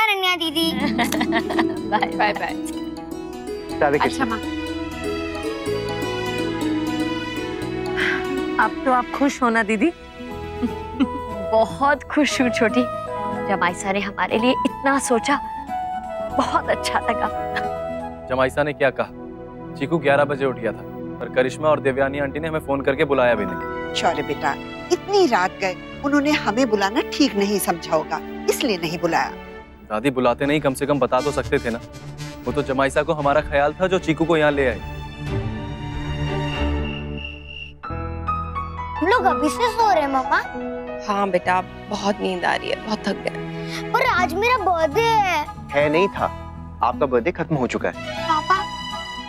अनन्या दीदी। Bye bye bye. अच्छा माँ। अब तो आप खुश हो ना दीदी? बहुत खुश हूँ छोटी। जमाईसा ने हमारे लिए इतना सोचा, बहुत अच्छा लगा। जमाईसा ने क्या कहा? चीकू 11 बजे उठ गया था, पर करिश्मा और देवयानी आंटी ने हमें फोन करके बुलाया भी नहीं। शौर्य बेटा, इतनी रात गए, उन्होंने हमें बुलाना ठीक नहीं समझा होगा, इसलिए नहीं बुलाया। दादी बुलाते नहीं, कम से कम बता तो सकते थे ना। वो तो जमाईसा को हमारा ख्याल था जो चीकू को यहाँ ले आए। हम लोग अभी से सो रहे हैं मम्मा। हाँ बेटा, बहुत नींद आ रही है, बहुत थक गए। और आज मेरा बर्थडे है। नहीं था, आपका बर्थडे खत्म हो चुका है। पापा,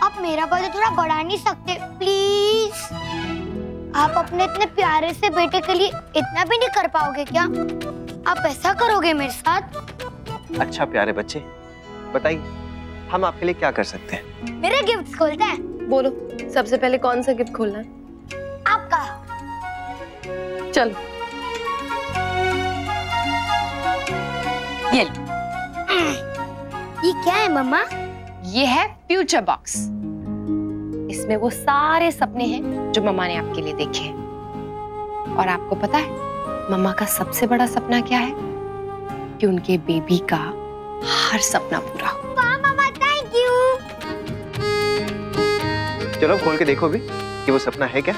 आप मेरा बर्थडे थोड़ा बढ़ा नहीं सकते प्लीज? आप अपने इतने प्यारे से बेटे के लिए इतना भी नहीं कर पाओगे क्या? आप ऐसा करोगे मेरे साथ? अच्छा प्यारे बच्चे, बताइए हम आपके लिए क्या कर सकते हैं? मेरे गिफ्ट खोलते हैं। बोलो, सबसे पहले कौन सा गिफ्ट खोलना है? आपका। चलो। ये क्या है मम्मा? ये है फ्यूचर बॉक्स। इसमें वो सारे सपने हैं जो मम्मा ने आपके लिए देखे हैं। और आपको पता है मम्मा का सबसे बड़ा सपना क्या है? कि उनके बेबी का हर सपना पूरा हो। वाह मम्मा, थैंक यू। चलो खोल के देखो भी कि वो सपना है क्या।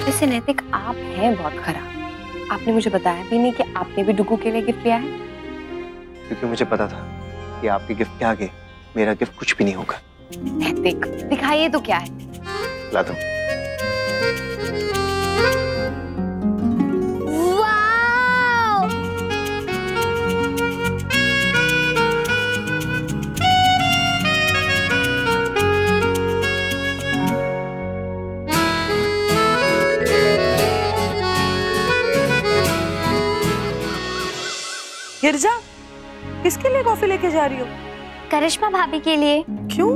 वैसे नैतिक, आप हैं बहुत खराब। आपने मुझे बताया भी नहीं कि आपने भी डुगू के लिए गिफ्ट लिया है। क्योंकि मुझे पता था कि आपके गिफ्ट के आगे मेरा गिफ्ट कुछ भी नहीं होगा। नैतिक, दिखाइए तो क्या है। लाता हूं। वाव! गिरजा, किसके लिए कॉफी लेके जा रही हो? करिश्मा भाभी के लिए। क्यों?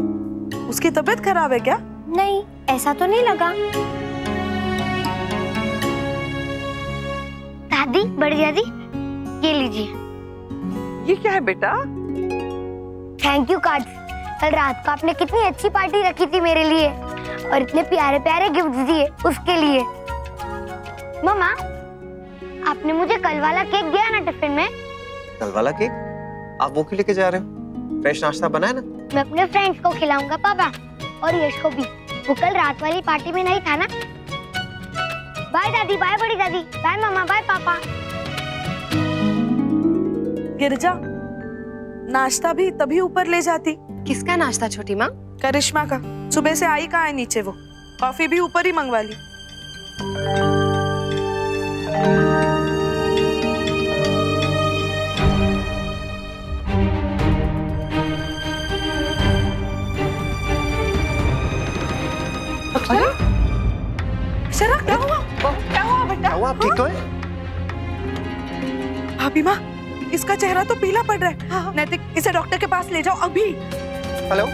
उसकी तबीयत खराब है क्या? नहीं, ऐसा तो नहीं लगा। दादी, बड़ी दादी, ये लीजिए। ये क्या है बेटा? Thank you card. कल रात को आपने कितनी अच्छी पार्टी रखी थी मेरे लिए और इतने प्यारे प्यारे गिफ्ट दिए उसके लिए। मम्मा, आपने मुझे कल वाला केक दिया ना टिफिन में? कल वाला केक? आप वो क्यों लेके जा रहे हो? फ्रेश नाश्ता बना है ना? मैं अपने फ्रेंड्स को खिलाऊंगा पापा, और यश को भी। वो कल रात वाली पार्टी में नहीं था ना। बाय दादी, बाय बड़ी दादी, बाय मामा, बाय पापा। गिरजा, नाश्ता भी तभी ऊपर ले जाती। किसका नाश्ता छोटी माँ? करिश्मा का। सुबह से आई कहाँ है नीचे वो? कॉफी भी ऊपर ही मंगवा ली। अक्षरा, क्या हुआ? क्या हुआ बेटा? क्या हुआ? आप ठीक तो है? भाभी माँ, इसका चेहरा तो पीला पड़ रहा है। हाँ। नैतिक, इसे डॉक्टर के पास ले जाओ अभी। हेलो।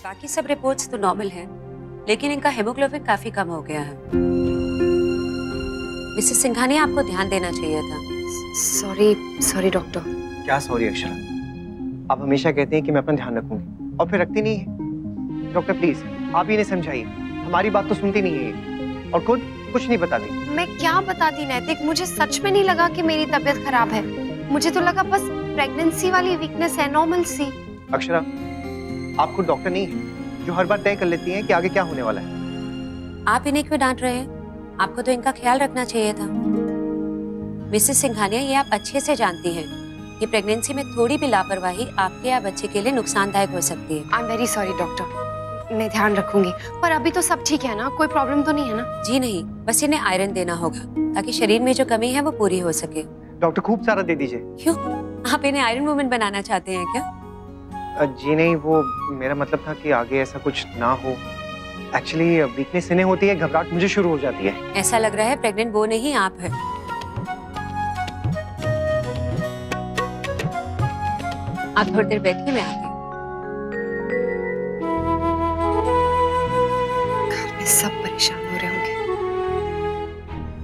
बाकी सब रिपोर्ट्स तो नॉर्मल हैं, लेकिन इनका हेमोग्लोबिन काफी कम हो गया है। मिसेस सिंघानिया, आपको ध्यान देना चाहिए था। Sorry doctor. क्या सॉरी अक्षरा? आप हमेशा कहती हैं कि मैं अपना ध्यान रखूंगी और फिर रखती नहीं है। डॉक्टर प्लीज आप ही इन्हें समझाइए, हमारी बात तो सुनती नहीं है और खुद कुछ नहीं बताती। मैं क्या बताती नैतिक, मुझे सच में नहीं लगा कि मेरी तबीयत खराब है। मुझे तो लगा बस प्रेगनेंसी वाली वीकनेस है, नॉर्मल सी। अक्षरा, आप खुद डॉक्टर नहीं है जो हर बार तय कर लेती हैं कि आगे क्या होने वाला है। आप इन्हें क्यों डांट रहे हैं? आपको तो इनका ख्याल रखना चाहिए था। मिसेस सिंघानिया, ये आप अच्छे से जानती हैं कि प्रेगनेंसी में थोड़ी भी लापरवाही आपके या बच्चे के लिए नुकसानदायक हो सकती है। I am very sorry doctor, मैं ध्यान रखूंगी। पर अभी तो सब ठीक है ना? कोई प्रॉब्लम तो नहीं है ना? जी नहीं, बस इन्हें आयरन देना होगा ताकि शरीर में जो कमी है वो पूरी हो सके। डॉक्टर खूब सारा दे दीजिए। क्यों? आप इन्हें आयरन वुमन बनाना चाहते हैं क्या? जी नहीं, वो मेरा मतलब था कि आगे ऐसा कुछ ना हो। एक्चुअली वीकनेस इन्हें होती है, घबराहट मुझे शुरू हो जाती है। ऐसा लग रहा है प्रेग्नेंट वो नहीं आप है। आप थोड़ी देर बैठिए, मैं आती हूँ। घर में सब परेशान हो रहे होंगे।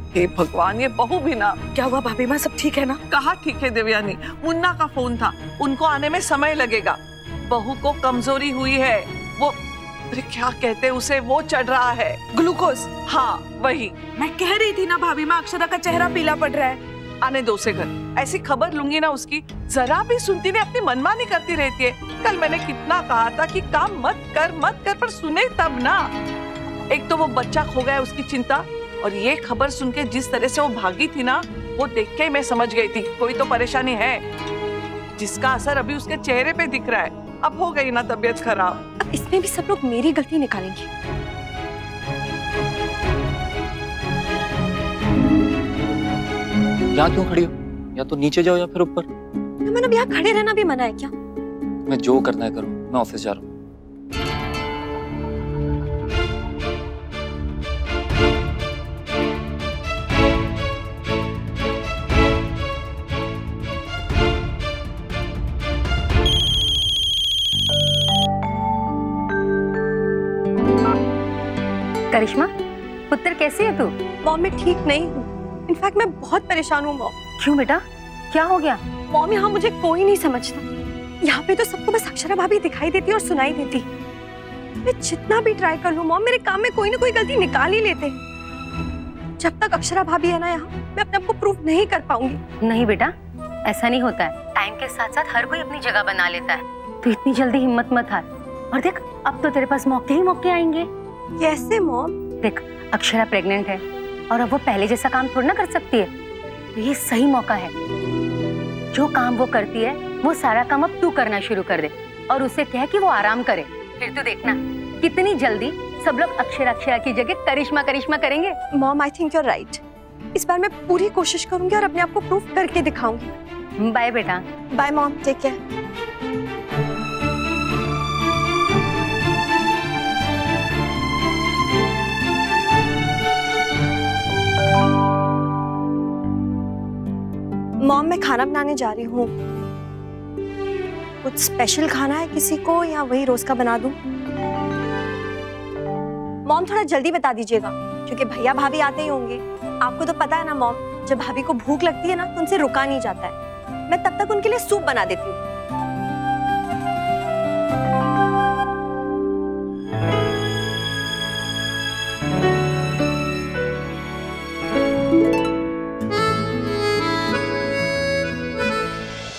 हे भगवान, ये बहू भी ना। क्या हुआ भाभी माँ, सब ठीक है ना? कहाँ ठीक है देवयानी, मुन्ना का फोन था, उनको आने में समय लगेगा। बहू को कमजोरी हुई है, वो अरे क्या कहते हैं उसे, वो चढ़ रहा है ग्लूकोज। हाँ वही मैं कह रही थी ना भाभी माँ, अक्षरा का चेहरा पीला पड़ रहा है। आने दो उसे घर, ऐसी खबर लूंगी ना उसकी, जरा भी सुनती नहीं, अपनी मनमानी करती रहती है। कल मैंने कितना कहा था कि काम मत कर, पर सुने तब ना। एक तो वो बच्चा खो गया, उसकी चिंता, और ये खबर सुन के जिस तरह से वो भागी थी ना, वो देख के मैं समझ गई थी कोई तो परेशानी है, जिसका असर अभी उसके चेहरे पे दिख रहा है। अब हो गई ना तबीयत खराब। अब इसमें भी सब लोग मेरी गलती निकालेंगे। यहाँ क्यों खड़ी हो? या तो नीचे जाओ या फिर ऊपर। मैंने अब यहाँ खड़े रहना भी मना है क्या? मैं जो करना है करूँ, मैं ऑफिस जा रहा हूँ। करिश्मा, पुत्र कैसी है तू? मॉम मैं ठीक नहीं हूँ, इनफैक्ट मैं बहुत परेशान हूँ मॉम। क्यों बेटा, क्या हो गया? मॉम यहाँ मुझे कोई नहीं समझता, यहाँ पे तो सबको बस अक्षरा भाभी दिखाई देती और सुनाई देती। मैं जितना भी ट्राई कर लूँ मॉम, मेरे काम में कोई ना कोई गलती निकाल ही लेते। जब तक अक्षरा भाभी है ना यहाँ, मैं अपने आप को प्रूव नहीं कर पाऊंगी। नहीं बेटा, ऐसा नहीं होता है। टाइम के साथ साथ हर कोई अपनी जगह बना लेता है। तू इतनी जल्दी हिम्मत मत हार, और देख अब तो तेरे पास मौके ही मौके आएंगे। कैसे मॉम? देख, अक्षरा प्रेग्नेंट है और अब वो पहले जैसा काम थोड़ा ना कर सकती है, तो ये सही मौका है। जो काम वो करती है वो सारा काम अब तू करना शुरू कर दे, और उसे कह कि वो आराम करे। फिर तू देखना कितनी जल्दी सब लोग अक्षरा की जगह करिश्मा करेंगे। Mom I think you are right, इस बार मैं पूरी कोशिश करूंगी और अपने आप को प्रूफ करके दिखाऊंगी। बाय बेटा। Bye mom, take care. Mom मैं खाना बनाने जा रही हूँ, कुछ स्पेशल खाना है किसी को या वही रोज का बना दूं? मॉम थोड़ा जल्दी बता दीजिएगा, क्योंकि भैया भाभी आते ही होंगे। आपको तो पता है ना मॉम, जब भाभी को भूख लगती है ना तो उनसे रुका नहीं जाता है। मैं तब तक उनके लिए सूप बना देती हूँ।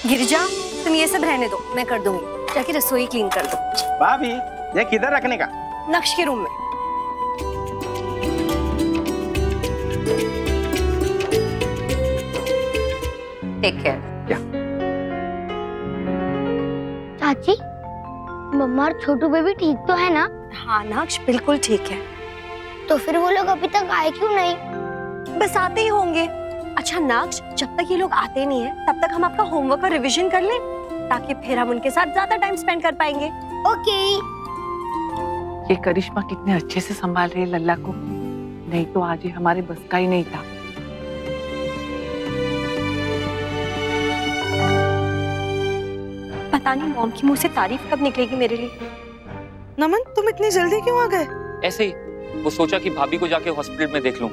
गिरिजा, तुम ये सब रहने दो, मैं कर दूंगी। जाके रसोई क्लीन कर दो। भाभी, ये किधर रखने का? नक्श के रूम में। Take care. चाची, मम्मा और छोटू बेबी ठीक तो है ना? हाँ नक्श, बिल्कुल ठीक है। तो फिर वो लोग अभी तक आए क्यों नहीं? बस आते ही होंगे। अच्छा नक्श, जब तक ये लोग आते नहीं है तब तक हम आपका होमवर्क और रिवीजन कर लें, ताकि फिर हम उनके साथ ज्यादा टाइम स्पेंड कर पाएंगे। ओके। ये करिश्मा कितने अच्छे से संभाल रही है लल्ला को, नहीं तो आज ये हमारे बस का ही नहीं था। पता नहीं मॉम की मुंह से तारीफ कब निकलेगी मेरे लिए। नमन, तुम इतनी जल्दी क्यों आ गए? ऐसे ही, वो सोचा कि भाभी को जाके हॉस्पिटल में देख लूं,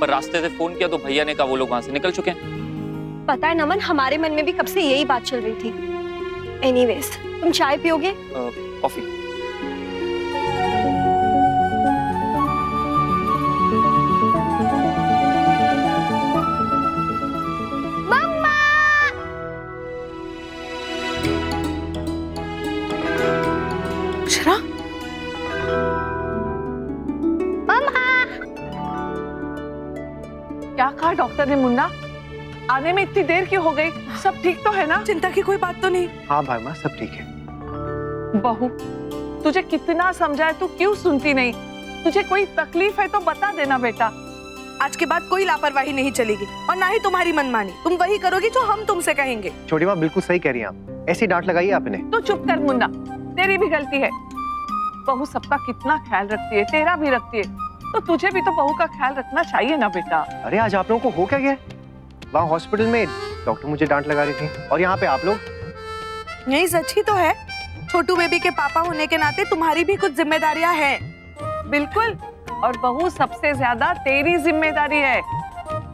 पर रास्ते से फोन किया तो भैया ने कहा वो लोग वहां से निकल चुके हैं। पता है नमन, हमारे मन में भी कब से यही बात चल रही थी। एनीवेज, तुम चाय पियोगे? कॉफी। मम्मा! अक्षरा? क्या कहा डॉक्टर ने मुन्ना? आने में इतनी देर क्यों हो गई? सब ठीक तो है ना? चिंता की कोई बात तो नहीं? हाँ भाई माँ, सब ठीक है। बहू, तुझे कितना समझाए, तू क्यों सुनती नहीं? तुझे कोई तकलीफ है तो बता देना बेटा। आज के बाद कोई लापरवाही नहीं चलेगी, और ना ही तुम्हारी मनमानी। तुम वही करोगी जो हम तुमसे कहेंगे। छोटी माँ बिल्कुल सही कह रही हैं आप, ऐसी डांट लगाई है आपने। तो चुप कर मुन्ना, तेरी भी गलती है। बहू सबका कितना ख्याल रखती है, तेरा भी रखती है, तो तुझे भी तो बहू का ख्याल रखना चाहिए ना बेटा। अरे आज आप लोगों को हो क्या गया? वहाँ हॉस्पिटल में डॉक्टर मुझे डांट लगा रही थी, और यहाँ पे आप लोग। यही सच ही तो है, छोटू बेबी के पापा होने के नाते तुम्हारी भी कुछ जिम्मेदारियां हैं। बिल्कुल, और बहू सबसे ज्यादा तेरी जिम्मेदारी है।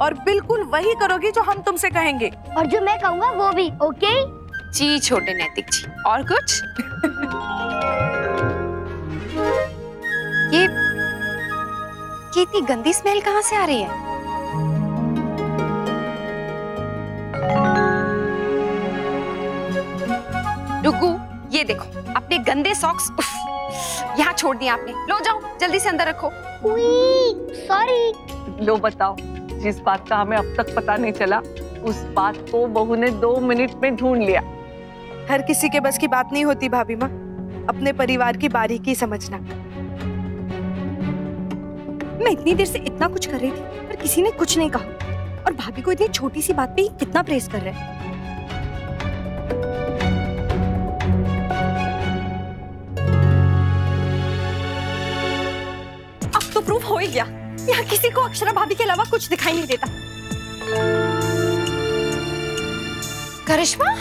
और बिल्कुल वही करोगी जो हम तुमसे कहेंगे। और जो मैं कहूँगा वो भी, ओके? जी छोटे नैतिक जी। और कुछ? ये इतनी गंदी स्मेल कहाँ से आ रही है? रुकू, ये देखो अपने गंदे सॉक्स यहाँ छोड़ दिए आपने। लो जाओ जल्दी से अंदर रखो। सॉरी। लो बताओ, जिस बात का हमें अब तक पता नहीं चला उस बात को बहू ने 2 मिनट में ढूंढ लिया। हर किसी के बस की बात नहीं होती भाभी माँ, अपने परिवार की बारीकी समझना। मैं इतनी देर से इतना कुछ कर रही थी पर किसी ने कुछ नहीं कहा, और भाभी को इतनी छोटी सी बात पे ही कितना प्रेस कर रहे हैं। अब तो प्रूफ हो ही गया, यहाँ किसी को अक्षरा भाभी के अलावा कुछ दिखाई नहीं देता। करिश्मा,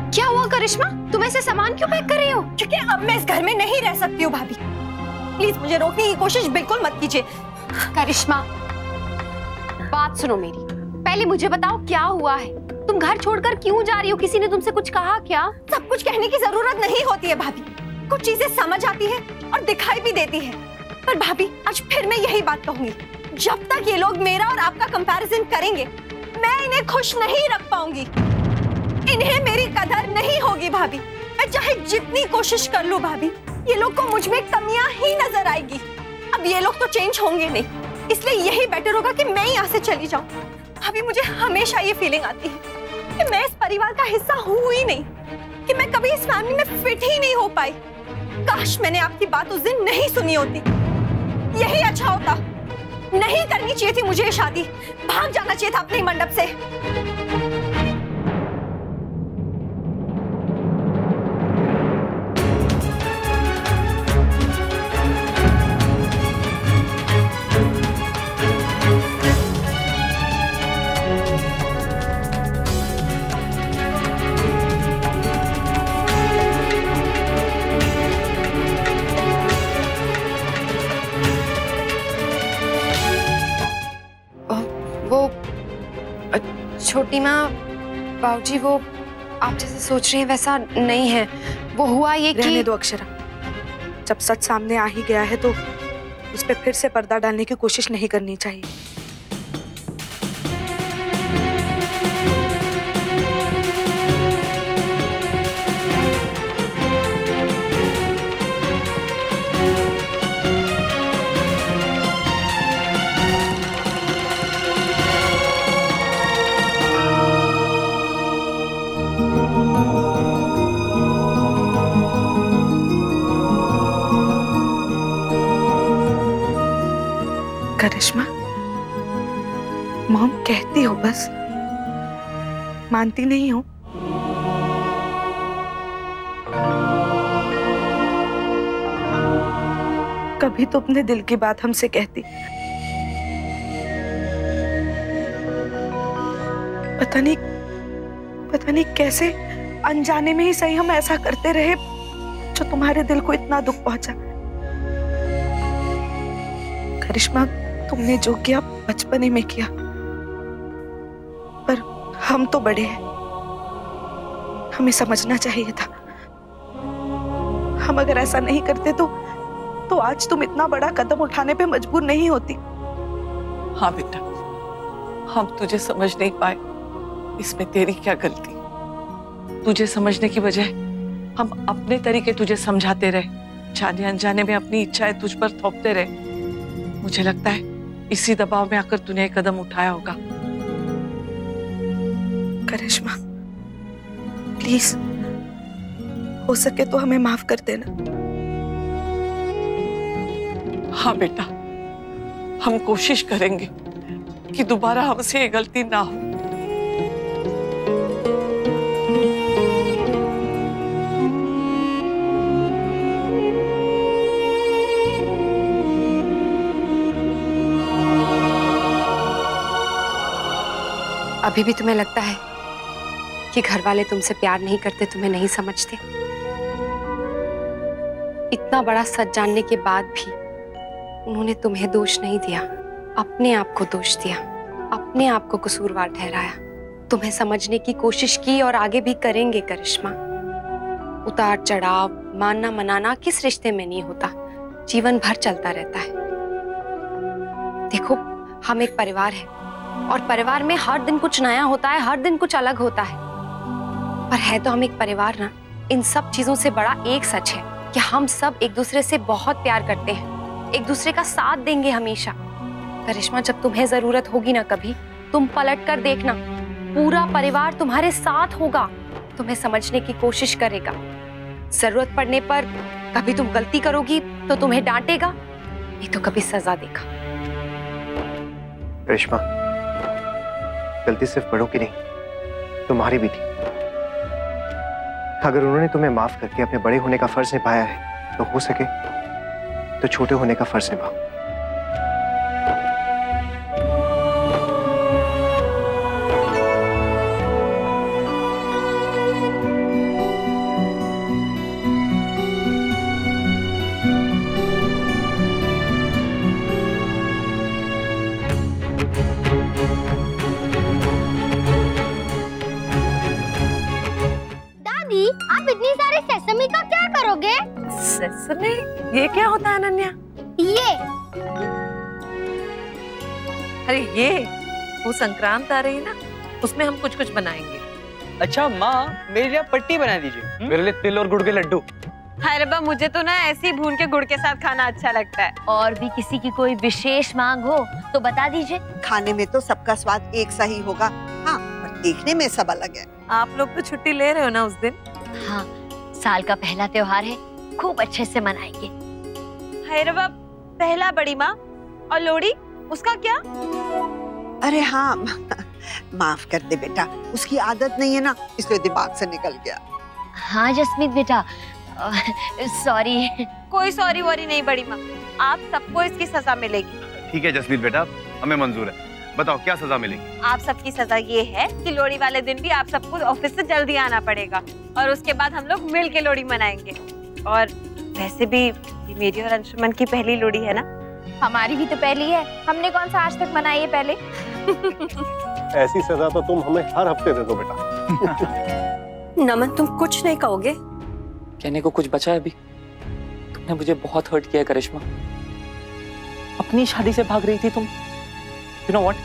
क्या हुआ करिश्मा? तुम ऐसे सामान क्यों पैक कर रही हो? क्योंकि अब मैं इस घर में नहीं रह सकती हूँ भाभी। प्लीज मुझे रोकने की कोशिश बिल्कुल मत कीजिए। करिश्मा, बात सुनो मेरी, पहले मुझे बताओ क्या हुआ है? तुम घर छोड़कर क्यों जा रही हो? किसी ने तुमसे कुछ कहा क्या? सब कुछ कहने की जरूरत नहीं होती है भाभी, कुछ चीजें समझ आती है और दिखाई भी देती है। पर भाभी आज फिर मैं यही बात कहूंगी, जब तक ये लोग मेरा और आपका कंपैरिजन करेंगे मैं इन्हें खुश नहीं रख पाऊंगी। इन्हें मेरी कदर नहीं होगी भाभी। मैं चाहे जितनी कोशिश कर लूं भाभी, ये लोग को मुझ में कमियां ही नजर आएगी। अब ये लोग तो चेंज होंगे नहीं, इसलिए यही बेटर होगा कि मैं यहाँ से चली जाऊं। भाभी मुझे हमेशा ये फीलिंग आती है कि मैं इस परिवार का हिस्सा हूँ ही नहीं, कि मैं कभी इस फैमिली में फिट ही नहीं हो पाई। काश मैंने आपकी बात उस दिन नहीं सुनी होती, यही अच्छा होता। नहीं करनी चाहिए थी मुझे ये शादी, भाग जाना चाहिए था अपने मंडप से। छोटी माँ, बाबूजी वो आप जैसे सोच रही हैं वैसा नहीं है। वो हुआ ये कि रहने दो अक्षरा, जब सच सामने आ ही गया है तो उस पर फिर से पर्दा डालने की कोशिश नहीं करनी चाहिए। करिश्मा, मॉम कहती हो बस, मानती नहीं हो। कभी तो अपने दिल की बात हमसे कहती। पता नहीं कैसे अनजाने में ही सही हम ऐसा करते रहे जो तुम्हारे दिल को इतना दुख पहुंचा। करिश्मा, तुमने जो किया बचपने में किया, पर हम तो बड़े हैं, हमें समझना चाहिए था। हम अगर ऐसा नहीं करते तो आज तुम इतना बड़ा कदम उठाने पे मजबूर नहीं होती। हाँ बेटा, हम तुझे समझ नहीं पाए, इसमें तेरी क्या गलती। तुझे समझने की बजाय हम अपने तरीके तुझे समझाते रहे, जाने अनजाने में अपनी इच्छाएं तुझ पर थोपते रहे। मुझे लगता है इसी दबाव में आकर तूने एक कदम उठाया होगा। करिश्मा, प्लीज हो सके तो हमें माफ कर देना। हाँ बेटा, हम कोशिश करेंगे कि दोबारा हमसे ये गलती ना हो। अभी भी तुम्हें लगता है कि घर वाले तुमसे प्यार नहीं करते, तुम्हें नहीं समझते? इतना बड़ा सच जानने के बाद भी उन्होंने तुम्हें दोष नहीं दिया। अपने आप को दोष दिया, अपने आप को कसूरवार ठहराया। तुम्हें समझने की कोशिश की और आगे भी करेंगे करिश्मा। उतार चढ़ाव, मानना मनाना किस रिश्ते में नहीं होता, जीवन भर चलता रहता है। देखो, हम एक परिवार है और परिवार में हर दिन कुछ नया होता है, हर दिन कुछ अलग होता है। पर है तो हम एक परिवार ना। इन सब चीजों से बड़ा एक सच है कि हम सब एक दूसरे से बहुत प्यार करते हैं, एक दूसरे का साथ देंगे हमेशा। करिश्मा, जब तुम्हें जरूरत होगी ना कभी, तुम पलट कर देखना, पूरा परिवार तुम्हारे साथ होगा, तुम्हें समझने की कोशिश करेगा। जरूरत पड़ने पर कभी तुम गलती करोगी तो तुम्हें डांटेगा, नहीं तो कभी सजा देगा। करिश्मा, गलती सिर्फ बड़ों की नहीं, तुम्हारी भी थी। अगर उन्होंने तुम्हें माफ करके अपने बड़े होने का फर्ज निभाया है, तो हो सके तो छोटे होने का फर्ज निभाओ। आप इतनी सारी सेसमी का क्या करोगे? सेसमी? ये क्या होता है अनन्या? ये अरे ये वो संक्रांत आ रही है ना, उसमें हम कुछ कुछ बनाएंगे। अच्छा माँ, मेरे लिए पट्टी बना दीजिए। मेरे लिए तिल और गुड़ के लड्डू। अरे बा, मुझे तो ना ऐसे ही भून के गुड़ के साथ खाना अच्छा लगता है। और भी किसी की कोई विशेष मांग हो तो बता दीजिए। खाने में तो सबका स्वाद एक सा ही होगा, हाँ, पर देखने में सब अलग है। आप लोग तो छुट्टी ले रहे हो ना उस दिन? हाँ, साल का पहला त्योहार है, खूब अच्छे से मनाएंगे। अरे बा, पहला बड़ी माँ और लोहड़ी, उसका क्या? अरे हाँ, माफ कर दे बेटा, उसकी आदत नहीं है ना, इसलिए दिमाग से निकल गया। हाँ जसमीत बेटा, सॉरी। कोई सॉरी वॉरी नहीं बड़ी माँ, आप सबको इसकी सजा मिलेगी। ठीक है जसमीत बेटा, हमें मंजूर है। बताओ क्या सजा मिलेगी? आप सबकी सजा ये है कि लोहड़ी वाले दिन भी आप सबको ऑफिस से जल्दी आना पड़ेगा और उसके बाद हम लोग मिल के लोहड़ी मनाएंगे। और वैसे भी ये मेरी और अंशुमन की पहली लोहड़ी है ना। हमारी भी तो पहली है, हमने कौन सा आज तक मनाई है पहले। ऐसी सजा तो तुम हमें हर हफ्ते दे दो बेटा। नमन, तुम कुछ नहीं कहोगे? कहने को कुछ बचा है अभी? तुमने मुझे बहुत हर्ट किया है करिश्मा। अपनी शादी से भाग रही थी तुम। You know what?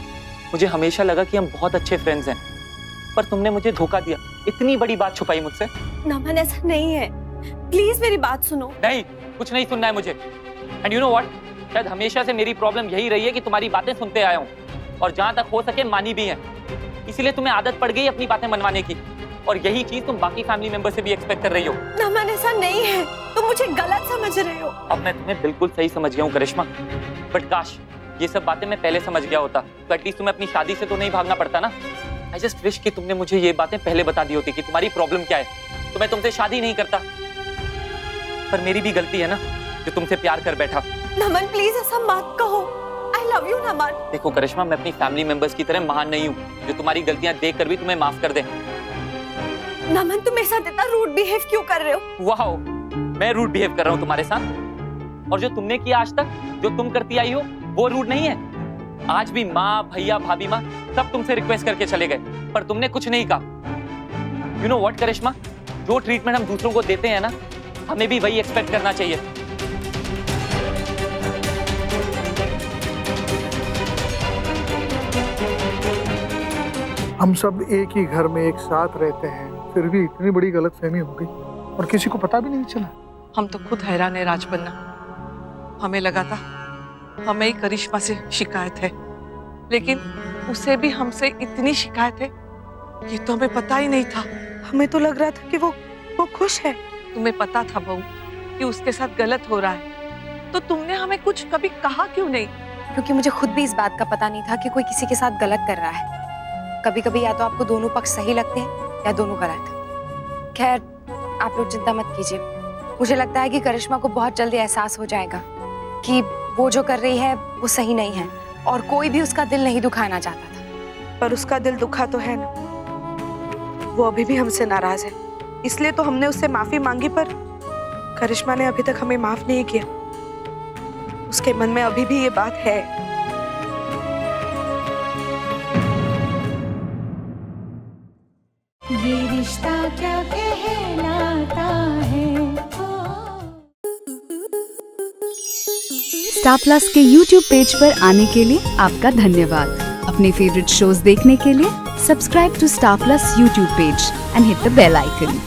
मुझे हमेशा लगा कि हम बहुत अच्छे फ्रेंड्स हैं, पर तुमने मुझे धोखा दिया, इतनी बड़ी बात छुपाई मुझसे। नमन, ऐसा नहीं है, प्लीज मेरी बात सुनो। नहीं, कुछ नहीं सुनना है मुझे। एंड यू नो व्हाट, शायद हमेशा से मेरी प्रॉब्लम यही रही है कि तुम्हारी बातें सुनते आया हूँ और जहाँ तक हो सके मानी भी है। इसीलिए तुम्हें आदत पड़ गई अपनी बातें मनवाने की, और यही चीज तुम बाकी फैमिली मेंबर से भी एक्सपेक्ट कर रही हो। नमन, ऐसा नहीं है, तुम मुझे गलत समझ रहे हो। अब मैं तुम्हें बिल्कुल सही समझ गया हूँ करिश्मा, बट काश ये सब बातें मैं पहले समझ गया होता तो एटलीस्ट तुम्हें अपनी शादी से तो नहीं भागना पड़ता ना। आई जस्ट विश कि तुमने मुझे ये बातें पहले बता दी होती कि तुम्हारी प्रॉब्लम क्या है, तो मैं तुमसे शादी नहीं करता। पर मेरी भी गलती है ना जो तुमसे प्यार कर बैठा। नमन प्लीज ऐसा मत कहो, आई लव यू नमन। देखो करिश्मा, मैं अपनी फैमिली मेंबर्स की तरह महान नहीं हूँ जो तुम्हारी गलतियां देखकर भी तुम्हें माफ कर दे। नमन, तुम मेरे साथ इतना रूड बिहेव क्यों कर रहे हो? वाह, मैं रूड बिहेव कर रहा हूँ तुम्हारे साथ? और जो तुमने किया आज तक, जो तुम करती आई हो, वो रूड नहीं है। आज भी माँ, भैया, भाभी माँ सब तुमसे रिक्वेस्ट करके चले गए, पर तुमने कुछ नहीं कहा। यू नो व्हाट करिश्मा, जो ट्रीटमेंट हम दूसरों को देते हैं ना, हमें भी वही एक्सपेक्ट करना चाहिए। हम सब एक ही घर में एक साथ रहते हैं, फिर भी इतनी बड़ी गलतफहमी हो गई और किसी को पता भी नहीं चला। हम तो खुद हैरान है राजपन्ना, हमें लगा था हमें ही करिश्मा से शिकायत है, लेकिन उसे भी हमसे इतनी शिकायत है, ये तो हमें पता ही नहीं था। हमें तो लग रहा था कि वो खुश है। तुम्हें पता था बहू कि उसके साथ गलत हो रहा है, तो तुमने हमें कुछ कभी कहा क्यों नहीं? क्योंकि मुझे खुद भी इस बात का पता नहीं था कि कोई किसी के साथ गलत कर रहा है। कभी कभी या तो आपको दोनों पक्ष सही लगते हैं या दोनों गलत। खैर, आप लोग चिंता मत कीजिए, मुझे लगता है कि करिश्मा को बहुत जल्दी एहसास हो जाएगा कि वो जो कर रही है वो सही नहीं है, और कोई भी उसका दिल नहीं दुखाना चाहता था। पर उसका दिल दुखा तो है ना, वो अभी भी हमसे नाराज है, इसलिए तो हमने उससे माफी मांगी, पर करिश्मा ने अभी तक हमें माफ नहीं किया। उसके मन में अभी भी ये बात है। रिश्ता क्या कहलाता है। स्टार प्लस के YouTube पेज पर आने के लिए आपका धन्यवाद। अपने फेवरेट शोज देखने के लिए subscribe to Star Plus YouTube page and hit the bell icon.